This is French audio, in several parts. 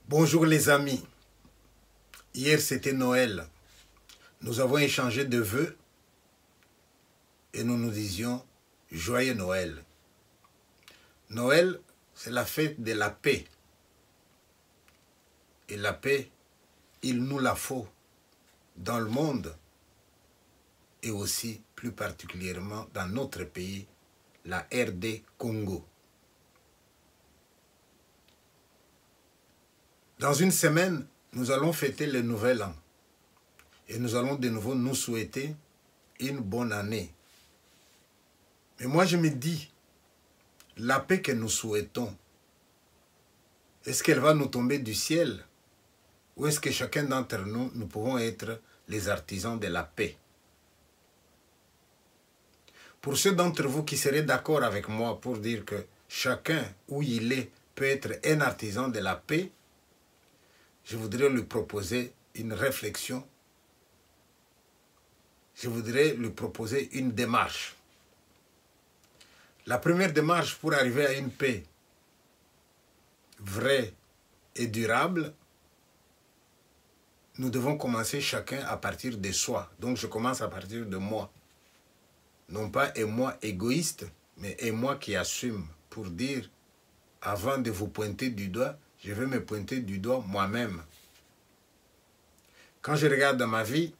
Bonjour les amis, hier c'était Noël, nous avons échangé de vœux et nous nous disions Joyeux Noël. Noël, c'est la fête de la paix. Et la paix, il nous la faut dans le monde et aussi plus particulièrement dans notre pays, la RD Congo. Dans une semaine, nous allons fêter le nouvel an et nous allons de nouveau nous souhaiter une bonne année. Mais moi je me dis, la paix que nous souhaitons, est-ce qu'elle va nous tomber du ciel ou est-ce que chacun d'entre nous, nous pouvons être les artisans de la paix? Pour ceux d'entre vous qui seraient d'accord avec moi pour dire que chacun où il est peut être un artisan de la paix, je voudrais lui proposer une réflexion. Je voudrais lui proposer une démarche. La première démarche pour arriver à une paix vraie et durable, nous devons commencer chacun à partir de soi. Donc je commence à partir de moi. Non pas un moi égoïste, mais un moi qui assume pour dire, avant de vous pointer du doigt, je vais me pointer du doigt moi-même. Quand je regarde dans ma vie,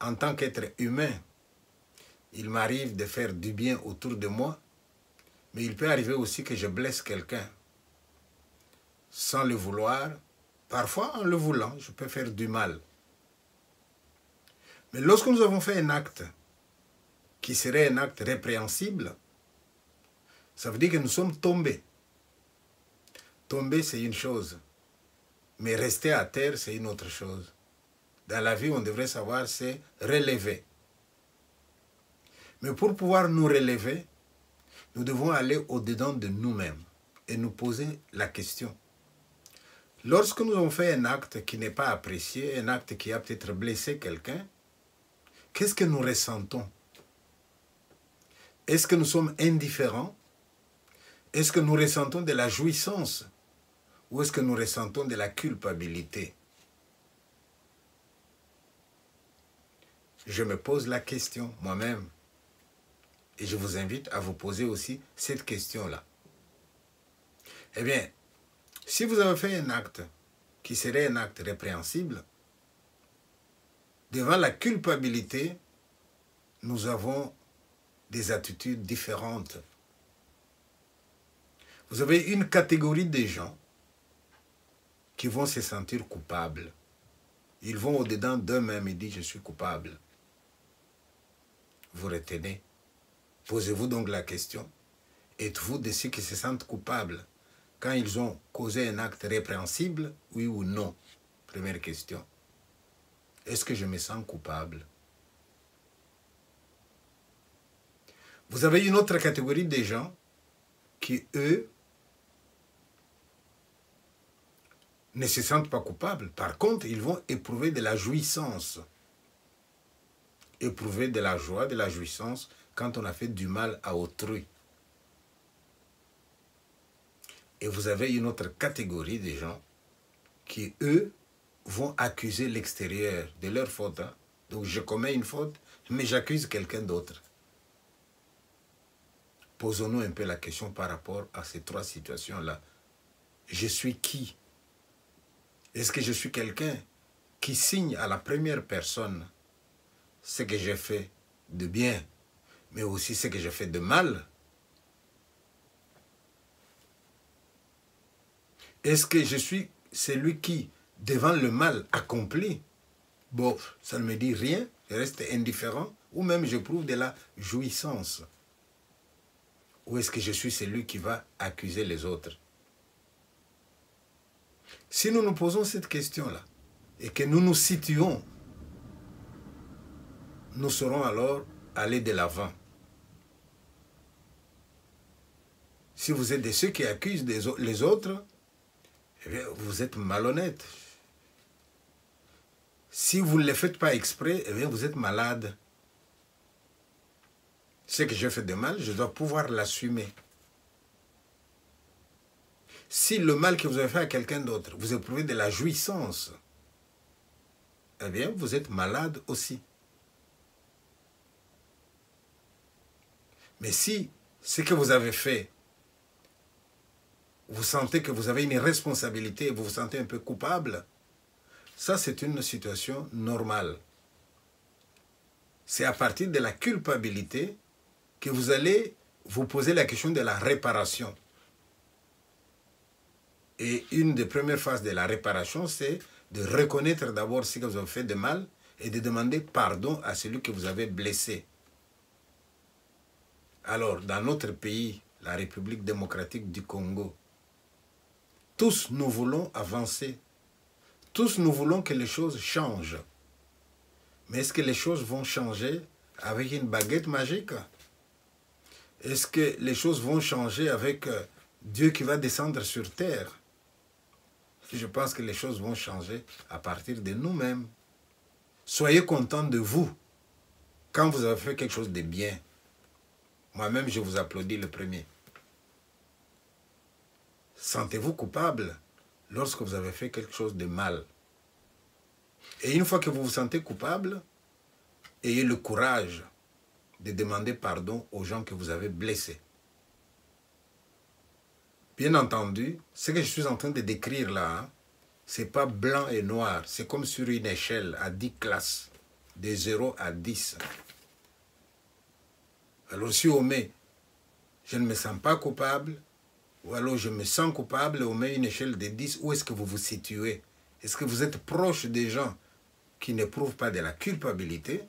en tant qu'être humain, il m'arrive de faire du bien autour de moi, mais il peut arriver aussi que je blesse quelqu'un. Sans le vouloir, parfois en le voulant, je peux faire du mal. Mais lorsque nous avons fait un acte qui serait un acte répréhensible, ça veut dire que nous sommes tombés. Tomber, c'est une chose, mais rester à terre, c'est une autre chose. Dans la vie, on devrait savoir, c'est relever. Mais pour pouvoir nous relever, nous devons aller au-dedans de nous-mêmes et nous poser la question. Lorsque nous avons fait un acte qui n'est pas apprécié, un acte qui a peut-être blessé quelqu'un, qu'est-ce que nous ressentons? Est-ce que nous sommes indifférents? Est-ce que nous ressentons de la jouissance? Ou est-ce que nous ressentons de la culpabilité? Je me pose la question moi-même. Et je vous invite à vous poser aussi cette question-là. Eh bien, si vous avez fait un acte qui serait un acte répréhensible, devant la culpabilité, nous avons des attitudes différentes. Vous avez une catégorie de gens qui vont se sentir coupables. Ils vont au-dedans d'eux-mêmes et disent « je suis coupable ». Vous retenez. Posez-vous donc la question, êtes-vous de ceux qui se sentent coupables quand ils ont causé un acte répréhensible, oui ou non? Première question. Est-ce que je me sens coupable? Vous avez une autre catégorie de gens qui, eux, ne se sentent pas coupables. Par contre, ils vont éprouver de la jouissance. Éprouver de la joie, de la jouissance quand on a fait du mal à autrui. Et vous avez une autre catégorie de gens qui, eux, vont accuser l'extérieur de leur faute. Hein. Donc je commets une faute, mais j'accuse quelqu'un d'autre. Posons-nous un peu la question par rapport à ces trois situations-là. Je suis qui? Est-ce que je suis quelqu'un qui signe à la première personne ce que j'ai fait de bien, mais aussi ce que j'ai fait de mal? Est-ce que je suis celui qui, devant le mal accompli, bon, ça ne me dit rien, je reste indifférent, ou même j'éprouve de la jouissance? Ou est-ce que je suis celui qui va accuser les autres? Si nous nous posons cette question-là, et que nous nous situons, nous saurons alors aller de l'avant. Si vous êtes de ceux qui accusent les autres, eh bien, vous êtes malhonnête. Si vous ne le faites pas exprès, eh bien vous êtes malade. Ce que j'ai fait de mal, je dois pouvoir l'assumer. Si le mal que vous avez fait à quelqu'un d'autre, vous éprouvez de la jouissance, eh bien vous êtes malade aussi. Mais si ce que vous avez fait, vous sentez que vous avez une responsabilité et vous vous sentez un peu coupable, ça c'est une situation normale. C'est à partir de la culpabilité que vous allez vous poser la question de la réparation. Et une des premières phases de la réparation, c'est de reconnaître d'abord ce que vous avez fait de mal et de demander pardon à celui que vous avez blessé. Alors, dans notre pays, la République démocratique du Congo, tous nous voulons avancer. Tous nous voulons que les choses changent. Mais est-ce que les choses vont changer avec une baguette magique? Est-ce que les choses vont changer avec Dieu qui va descendre sur terre? Je pense que les choses vont changer à partir de nous-mêmes. Soyez contents de vous quand vous avez fait quelque chose de bien. Moi-même, je vous applaudis le premier. Sentez-vous coupable lorsque vous avez fait quelque chose de mal. Et une fois que vous vous sentez coupable, ayez le courage de demander pardon aux gens que vous avez blessés. Bien entendu, ce que je suis en train de décrire là, ce n'est pas blanc et noir. C'est comme sur une échelle à 10 classes, de 0 à 10. Alors si on met « je ne me sens pas coupable » ou alors « je me sens coupable » on met une échelle de 10, où est-ce que vous vous situez? Est-ce que vous êtes proche des gens qui n'éprouvent pas de la culpabilité?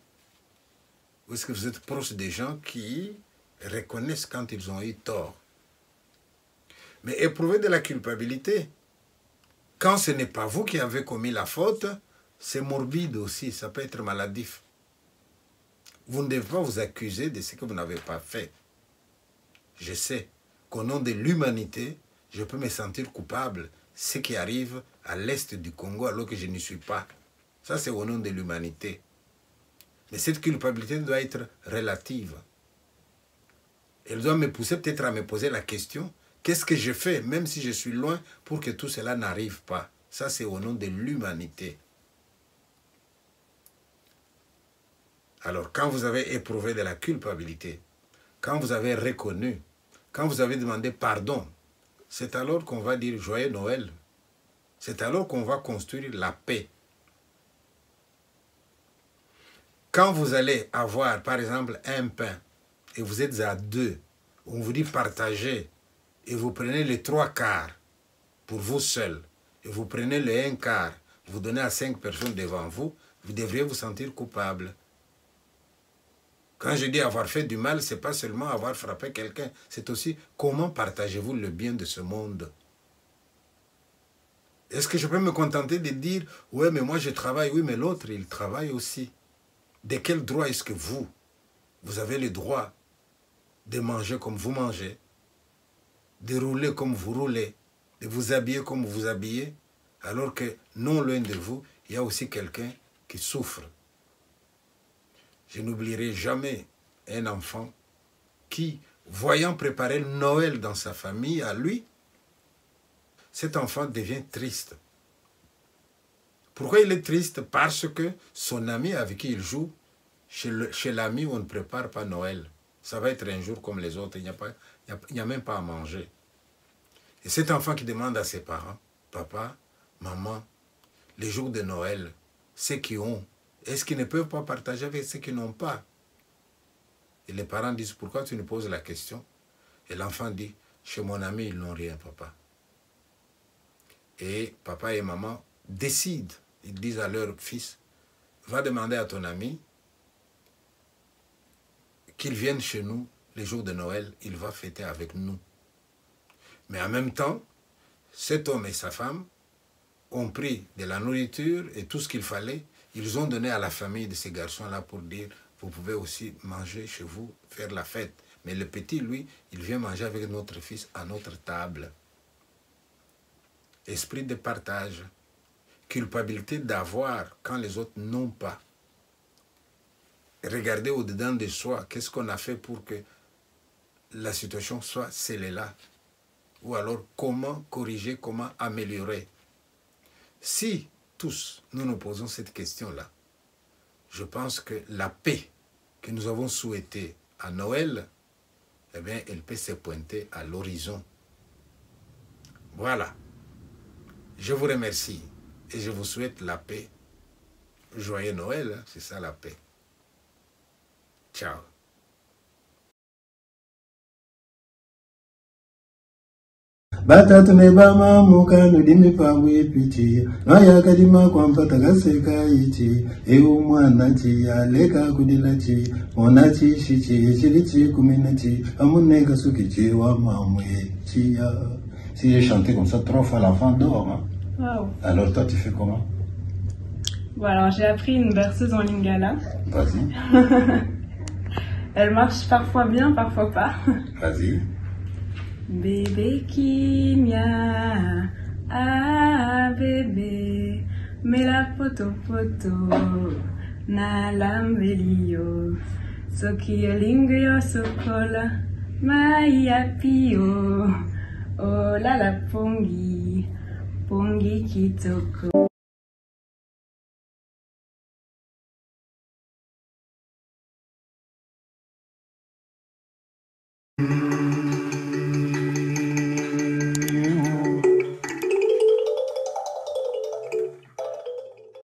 Ou est-ce que vous êtes proche des gens qui reconnaissent quand ils ont eu tort? Mais éprouver de la culpabilité, quand ce n'est pas vous qui avez commis la faute, c'est morbide aussi, ça peut être maladif. Vous ne devez pas vous accuser de ce que vous n'avez pas fait. Je sais qu'au nom de l'humanité, je peux me sentir coupable, ce qui arrive à l'est du Congo alors que je n'y suis pas. Ça, c'est au nom de l'humanité. Mais cette culpabilité doit être relative. Elle doit me pousser peut-être à me poser la question, qu'est-ce que je fais, même si je suis loin, pour que tout cela n'arrive pas? Ça, c'est au nom de l'humanité. Alors, quand vous avez éprouvé de la culpabilité, quand vous avez reconnu, quand vous avez demandé pardon, c'est alors qu'on va dire Joyeux Noël. C'est alors qu'on va construire la paix. Quand vous allez avoir, par exemple, un pain, et vous êtes à 2, on vous dit partagez, et vous prenez les 3/4 pour vous seul, et vous prenez le 1/4, vous donnez à 5 personnes devant vous, vous devriez vous sentir coupable. Quand je dis avoir fait du mal, ce n'est pas seulement avoir frappé quelqu'un, c'est aussi comment partagez-vous le bien de ce monde. Est-ce que je peux me contenter de dire, ouais, mais moi je travaille, oui, mais l'autre, il travaille aussi. De quel droit est-ce que vous avez le droit de manger comme vous mangez, de rouler comme vous roulez, de vous habiller comme vous habillez, alors que non loin de vous, il y a aussi quelqu'un qui souffre. Je n'oublierai jamais un enfant qui, voyant préparer le Noël dans sa famille, à lui, cet enfant devient triste. Pourquoi il est triste? Parce que son ami avec qui il joue, chez l'ami, on ne prépare pas Noël. Ça va être un jour comme les autres, il n'y a même pas à manger. Et cet enfant qui demande à ses parents, papa, maman, les jours de Noël, ceux qui ont, est-ce qu'ils ne peuvent pas partager avec ceux qui n'ont pas? Et les parents disent, pourquoi tu nous poses la question? Et l'enfant dit, chez mon ami, ils n'ont rien, papa. Et papa et maman décident, ils disent à leur fils, va demander à ton ami qu'il vienne chez nous les jours de Noël, il va fêter avec nous. Mais en même temps, cet homme et sa femme ont pris de la nourriture et tout ce qu'il fallait, ils ont donné à la famille de ces garçons-là pour dire, vous pouvez aussi manger chez vous, faire la fête. Mais le petit, lui, il vient manger avec notre fils à notre table. Esprit de partage. culpabilité d'avoir quand les autres n'ont pas. Regarder au-dedans de soi, qu'est-ce qu'on a fait pour que la situation soit celle-là? Ou alors, comment corriger, comment améliorer? Si tous, nous nous posons cette question-là, je pense que la paix que nous avons souhaitée à Noël, eh bien, elle peut se pointer à l'horizon. Voilà. Je vous remercie et je vous souhaite la paix. Joyeux Noël, hein, c'est ça la paix. Ciao. Batatu ne bama mukano dimi pamwe piti Naya kadima kwa mpata gaseka iti Ewu mwana chi ya leka kudila chi Monachi shichi chilichi kuminachi Amune kasuki chi wa mamwe chi ya. Si j'ai chanté comme ça 3 fois, l'enfant dort. Hein? Wow. Alors toi tu fais comment? Bon, alors j'ai appris une berceuse en lingala. Vas-y. Elle marche parfois bien, parfois pas. Vas-y. Bébé kimia, ah bébé, mais la poto na lambelio, soki lingyo sokola, maya pio, oh la pongi kitoko.